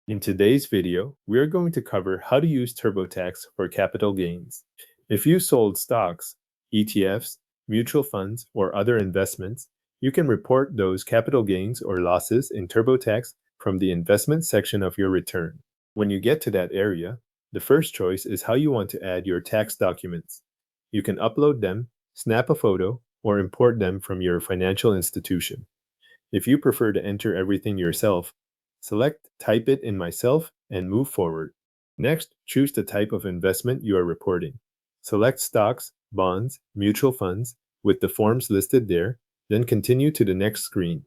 In today's video, we are going to cover how to use TurboTax for capital gains. If you sold stocks, ETFs, mutual funds, or other investments, you can report those capital gains or losses in TurboTax from the investment section of your return. When you get to that area, the first choice is how you want to add your tax documents. You can upload them, snap a photo, or import them from your financial institution. If you prefer to enter everything yourself, select Type it in Myself and move forward. Next, choose the type of investment you are reporting. Select stocks, bonds, mutual funds with the forms listed there, then continue to the next screen.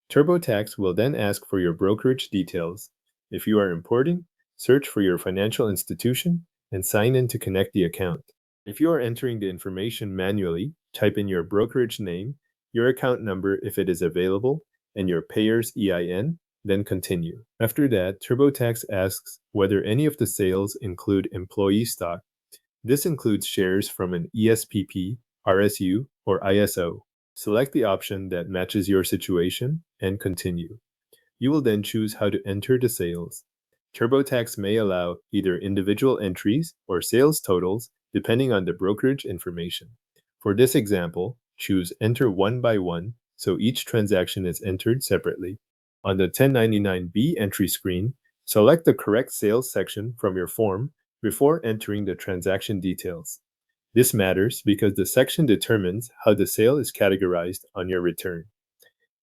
TurboTax will then ask for your brokerage details. If you are importing, search for your financial institution and sign in to connect the account. If you are entering the information manually, type in your brokerage name, your account number if it is available, and your payer's EIN, then continue. After that, TurboTax asks whether any of the sales include employee stock. This includes shares from an ESPP, RSU, or ISO. Select the option that matches your situation and continue. You will then choose how to enter the sales. TurboTax may allow either individual entries or sales totals depending on the brokerage information. For this example, choose Enter one by one so each transaction is entered separately. On the 1099-B entry screen, select the correct sales section from your form before entering the transaction details. This matters because the section determines how the sale is categorized on your return.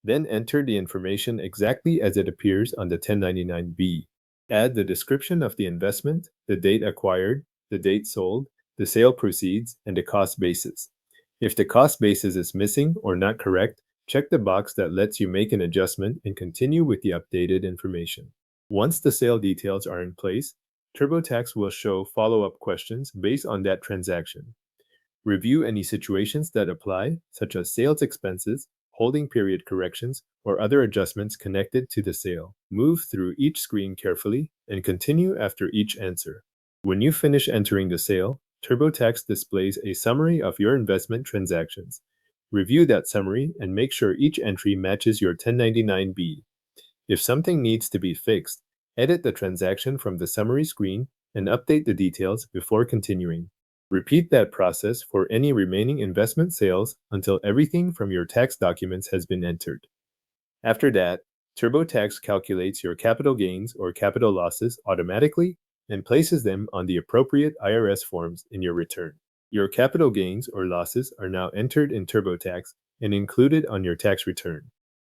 Then enter the information exactly as it appears on the 1099-B. Add the description of the investment, the date acquired, the date sold, the sale proceeds, and the cost basis. If the cost basis is missing or not correct, check the box that lets you make an adjustment and continue with the updated information. Once the sale details are in place, TurboTax will show follow-up questions based on that transaction. Review any situations that apply, such as sales expenses, holding period corrections, or other adjustments connected to the sale. Move through each screen carefully and continue after each answer. When you finish entering the sale, TurboTax displays a summary of your investment transactions. Review that summary and make sure each entry matches your 1099-B. If something needs to be fixed, edit the transaction from the summary screen and update the details before continuing. Repeat that process for any remaining investment sales until everything from your tax documents has been entered. After that, TurboTax calculates your capital gains or capital losses automatically and places them on the appropriate IRS forms in your return. Your capital gains or losses are now entered in TurboTax and included on your tax return.